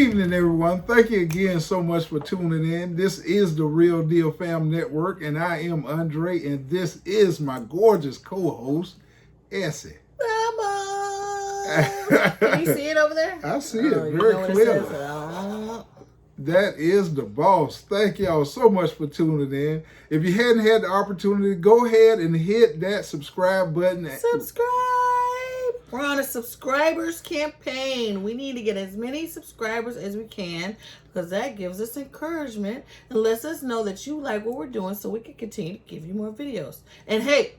evening, everyone. Thank you again so much for tuning in. This is the Realdealfam Network, and I am Andre, and this is my gorgeous co-host, Essie. Can you see it over there? I see it very clearly. That is the boss. Thank y'all so much for tuning in. If you hadn't had the opportunity, go ahead and hit that subscribe button. Subscribe. We're on a subscribers campaign. We need to get as many subscribers as we can because that gives us encouragement and lets us know that you like what we're doing so we can continue to give you more videos. And hey,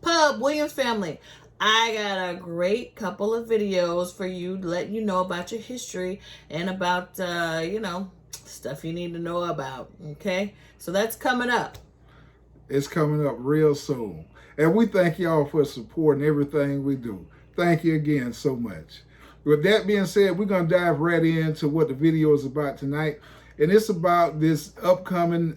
Pub Williams family, I got a great couple of videos for you to let you know about your history and about, stuff you need to know about, okay? So that's coming up. It's coming up real soon. And we thank y'all for supporting everything we do. Thank you again so much. With that being said, we're going to dive right into what the video is about tonight. And it's about this upcoming,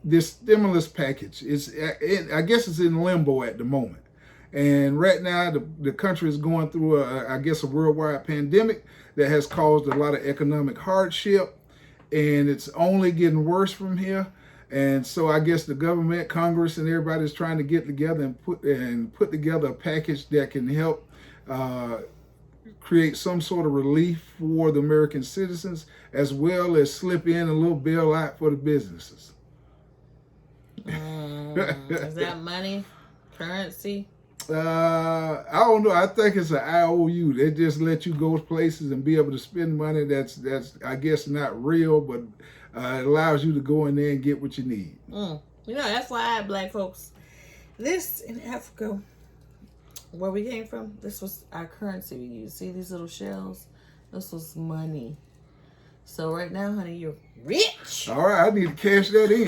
this stimulus package. I guess it's in limbo at the moment. And right now, the country is going through, a worldwide pandemic that has caused a lot of economic hardship. And it's only getting worse from here. And so I guess the government, Congress, and everybody's trying to get together and put together a package that can help create some sort of relief for the American citizens, as well as slip in a little bailout for the businesses. Is that money? Currency? I don't know. I think it's an IOU. They just let you go places and be able to spend money that's I guess not real, but it allows you to go in there and get what you need. That's why black folks, this in Africa, where we came from, this was our currency we used. See these little shells? This was money. So right now, honey, you're rich. All right, I need to cash that in.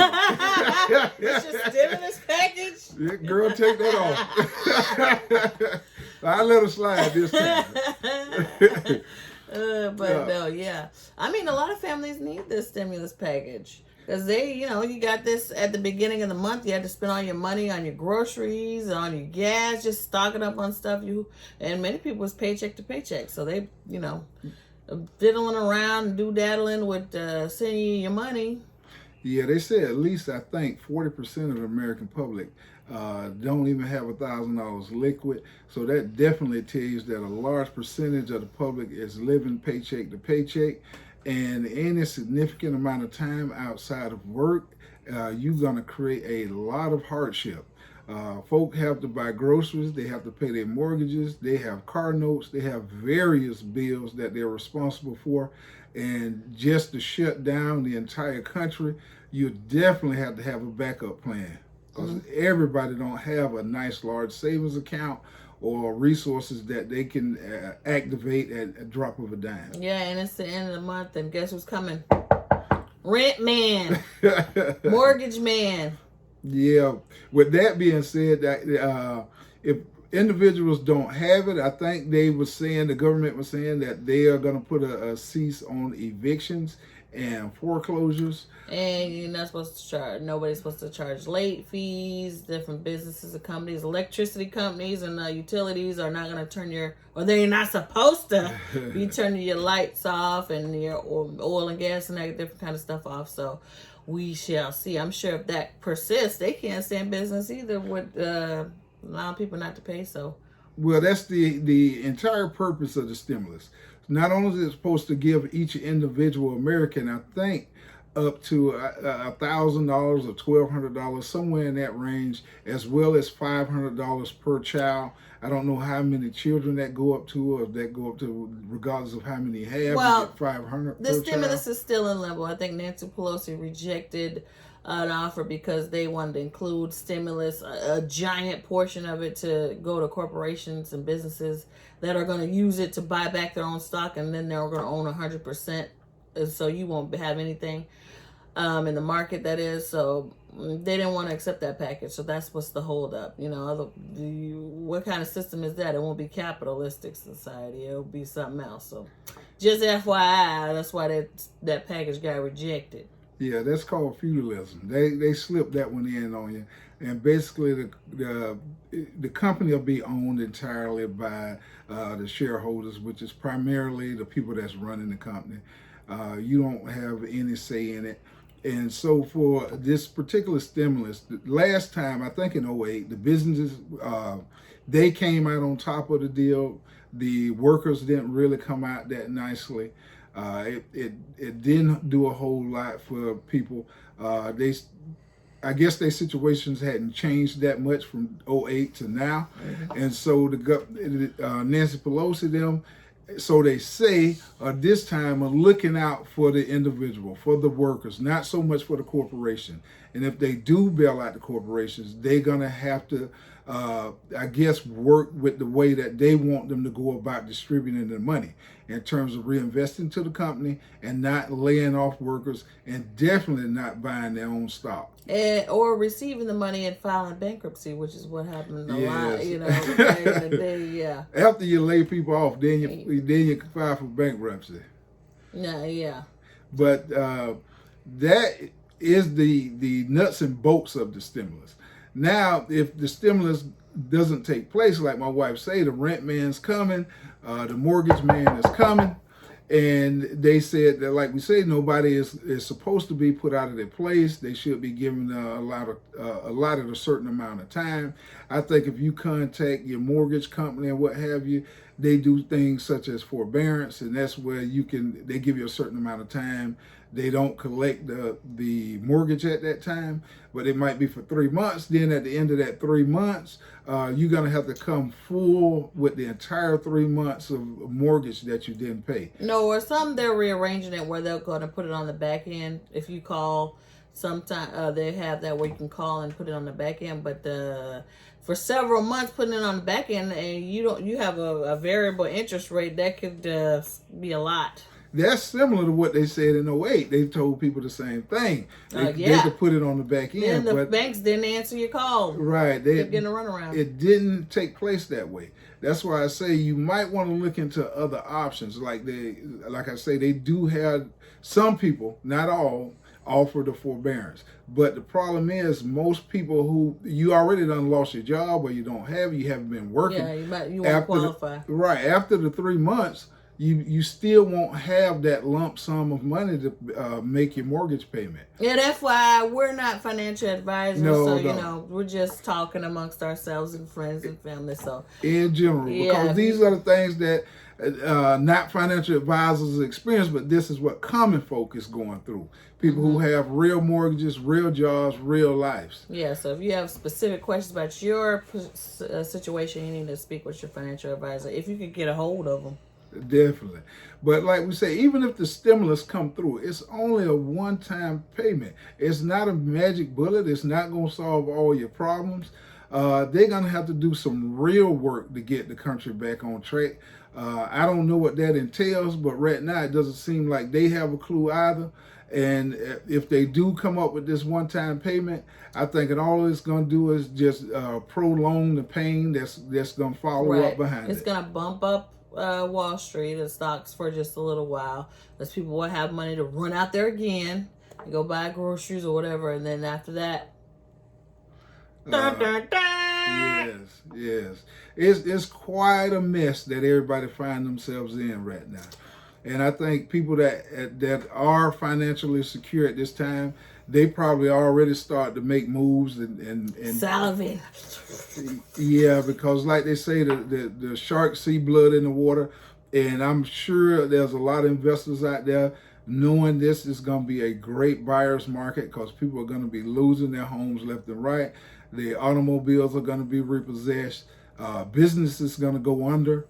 It's your stimulus package. Yeah, girl, take that off. I let her slide this time. I mean, a lot of families need this stimulus package because you got this at the beginning of the month. You had to spend all your money on your groceries, on your gas, just stocking up on stuff. And many people was paycheck to paycheck, so they, fiddling around, daddling with sending you your money. Yeah, they say at least I think 40% of the American public don't even have $1,000 liquid. So that definitely tells you that a large percentage of the public is living paycheck to paycheck. And any significant amount of time outside of work, you're going to create a lot of hardship. Folk have to buy groceries, they have to pay their mortgages, they have car notes, they have various bills that they're responsible for. And just to shut down the entire country, you definitely have to have a backup plan. Because everybody don't have a nice large savings account or resources that they can activate at a drop of a dime. Yeah, and it's the end of the month, and guess who's coming? Rent man, mortgage man. Yeah. With that being said, if individuals don't have it, I think the government was saying that they are going to put a cease on evictions and foreclosures. And you're not supposed to charge, nobody's supposed to charge late fees. Different businesses and companies, electricity companies and utilities are not going to they're not supposed to be turning your lights off and your oil and gas and that different kind of stuff off. So we shall see. I'm sure if that persists, they can't stay in business either with allowing people not to pay. So, well, that's the entire purpose of the stimulus. Not only is it supposed to give each individual American, I think, up to $1,000 or $1,200, somewhere in that range, as well as $500 per child. I don't know how many children that go up to, or that go up to, regardless of how many you have. Well, you get $500 per the stimulus child. is still in limbo. I think Nancy Pelosi rejected an offer because they wanted to include stimulus, a giant portion of it, to go to corporations and businesses that are going to use it to buy back their own stock, and then they're going to own 100%. And so you won't have anything in the market, that is. So they didn't want to accept that package. So that's what's the hold up. What kind of system is that? It won't be capitalistic society. It'll be something else. So just FYI, that's why that package got rejected. Yeah, that's called feudalism. They slipped that one in on you. and basically the company will be owned entirely by the shareholders, which is primarily the people that's running the company. You don't have any say in it. And so for this particular stimulus, the last time, I think in '08, the businesses, they came out on top of the deal. The workers didn't really come out that nicely. It didn't do a whole lot for people. They I guess their situations hadn't changed that much from '08 to now. And so Nancy Pelosi, them, so they say, this time are looking out for the individual, for the workers, not so much for the corporation. And if they do bail out the corporations, they're going to have to, I guess, work with the way that they want them to go about distributing the money in terms of reinvesting to the company and not laying off workers, and definitely not buying their own stock. Or receiving the money and filing bankruptcy, which is what happened a lot, Yes. back in the day, yeah. After you lay people off, then you can file for bankruptcy. Yeah. But that is the nuts and bolts of the stimulus. Now, if the stimulus doesn't take place, like my wife say, the rent man's coming, the mortgage man is coming, and they said that, like we say, nobody is supposed to be put out of their place. They should be given allotted a certain amount of time. I think if you contact your mortgage company and what have you, they do things such as forbearance, and that's where they give you a certain amount of time. They don't collect the mortgage at that time, but it might be for 3 months. Then at the end of that 3 months, you're going to have to come full with the entire 3 months of mortgage that you didn't pay. No, or some they're rearranging it where they're going to put it on the back end. If you call, sometime they have that where you can call and put it on the back end. But for several months putting it on the back end, and you have a variable interest rate, that could be a lot. That's similar to what they said in '08. They told people the same thing. They could put it on the back end. Then the banks didn't answer your call. Right. They're getting a runaround. It didn't take place that way. That's why I say you might want to look into other options. Like I say, they do have some people, not all, offer the forbearance. But the problem is most people who you already done lost your job or you haven't been working. Yeah, you won't qualify. Right. After the 3 months, you still won't have that lump sum of money to make your mortgage payment. Yeah, that's why we're not financial advisors. No. We're just talking amongst ourselves and friends and family. So in general, because these are the things that not financial advisors experience, but this is what common folk is going through. People who have real mortgages, real jobs, real lives. Yeah, so if you have specific questions about your situation, you need to speak with your financial advisor if you could get a hold of them. Definitely. But like we say, even if the stimulus come through, it's only a one-time payment. It's not a magic bullet. It's not going to solve all your problems. They're going to have to do some real work to get the country back on track. I don't know what that entails, but right now it doesn't seem like they have a clue either. And if they do come up with this one-time payment, I think all it's going to do is just prolong the pain that's going to follow up behind it. It's going to bump up Wall Street and stocks for just a little while, as people will have money to run out there again and go buy groceries or whatever, and then after that, yes, it's quite a mess that everybody find themselves in right now. And I think people that are financially secure at this time, they probably already start to make moves and salivate. Yeah, because like they say, the sharks see blood in the water, and I'm sure there's a lot of investors out there knowing this is going to be a great buyer's market, because people are going to be losing their homes left and right. The automobiles are going to be repossessed. Businesses are going to go under.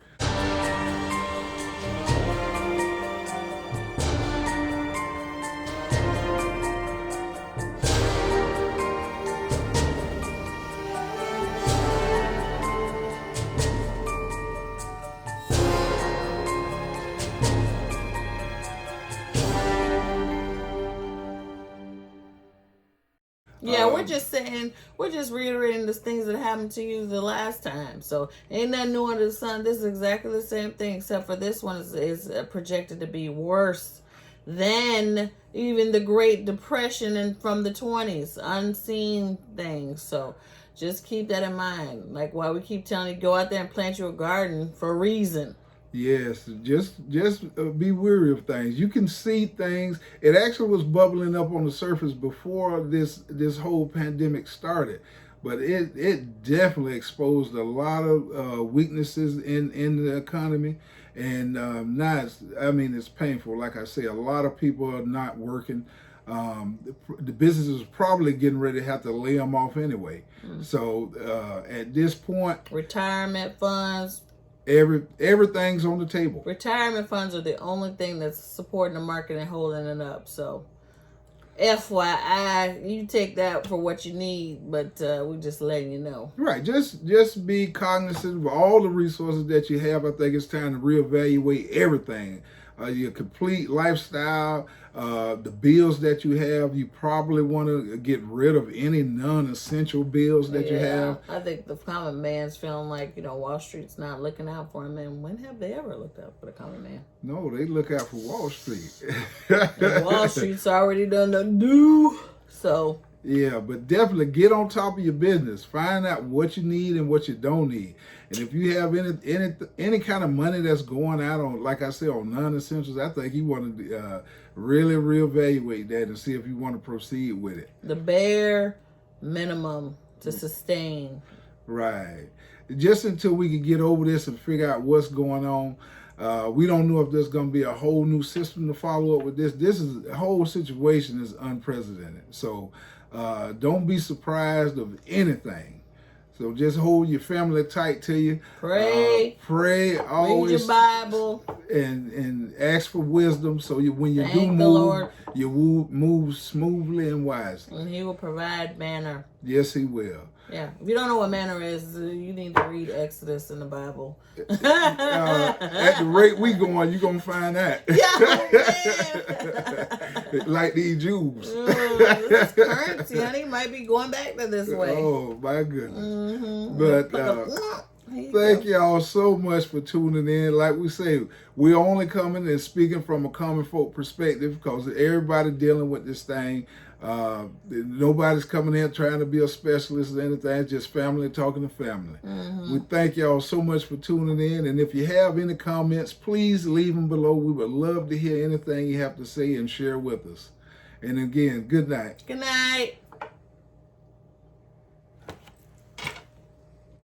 Yeah, we're just reiterating the things that happened to you the last time. So ain't nothing new under the sun. This is exactly the same thing, except for this one is projected to be worse than even the Great Depression and from the 20s, unseen things. So just keep that in mind. Like why we keep telling you, go out there and plant your garden for a reason. Yes, just be weary of things. You can see things. It actually was bubbling up on the surface before this whole pandemic started, but it definitely exposed a lot of weaknesses in the economy, and now I mean it's painful. Like I say, a lot of people are not working. The businesses are probably getting ready to have to lay them off anyway. So at this point, retirement funds. Everything's on the table. Retirement funds are the only thing that's supporting the market and holding it up. So, FYI, you take that for what you need, but we're just letting you know. Right. Just be cognizant of all the resources that you have. I think it's time to reevaluate everything. Your complete lifestyle, the bills that you have. You probably want to get rid of any non-essential bills that you have. I think the common man's feeling like, Wall Street's not looking out for him. And when have they ever looked out for the common man? No, they look out for Wall Street. And Wall Street's already done the do. So. Yeah, but definitely get on top of your business. Find out what you need and what you don't need. And if you have any kind of money that's going out on, like I said, on non-essentials, I think you want to really reevaluate that and see if you want to proceed with it. The bare minimum to sustain. Right. Just until we can get over this and figure out what's going on. We don't know if there's going to be a whole new system to follow up with this. The whole situation is unprecedented. So don't be surprised of anything. So just hold your family tight to you. Pray. Pray always. Read your Bible. And ask for wisdom so when you do move, Lord. you move smoothly and wisely. And He will provide manna. Yes, He will. Yeah. If you don't know what manna is, you need to read Exodus in the Bible. At the rate we going, you're going to find that. Yeah, like these Jews. This currency, honey, might be going back to this way. Oh, my goodness. Mm-hmm. But thank y'all so much for tuning in. Like we say, we're only coming and speaking from a common folk perspective because everybody dealing with this thing. Nobody's coming in trying to be a specialist or anything. It's just family talking to family. Mm-hmm. We thank y'all so much for tuning in. And if you have any comments, please leave them below. We would love to hear anything you have to say and share with us. And again, good night. Good night.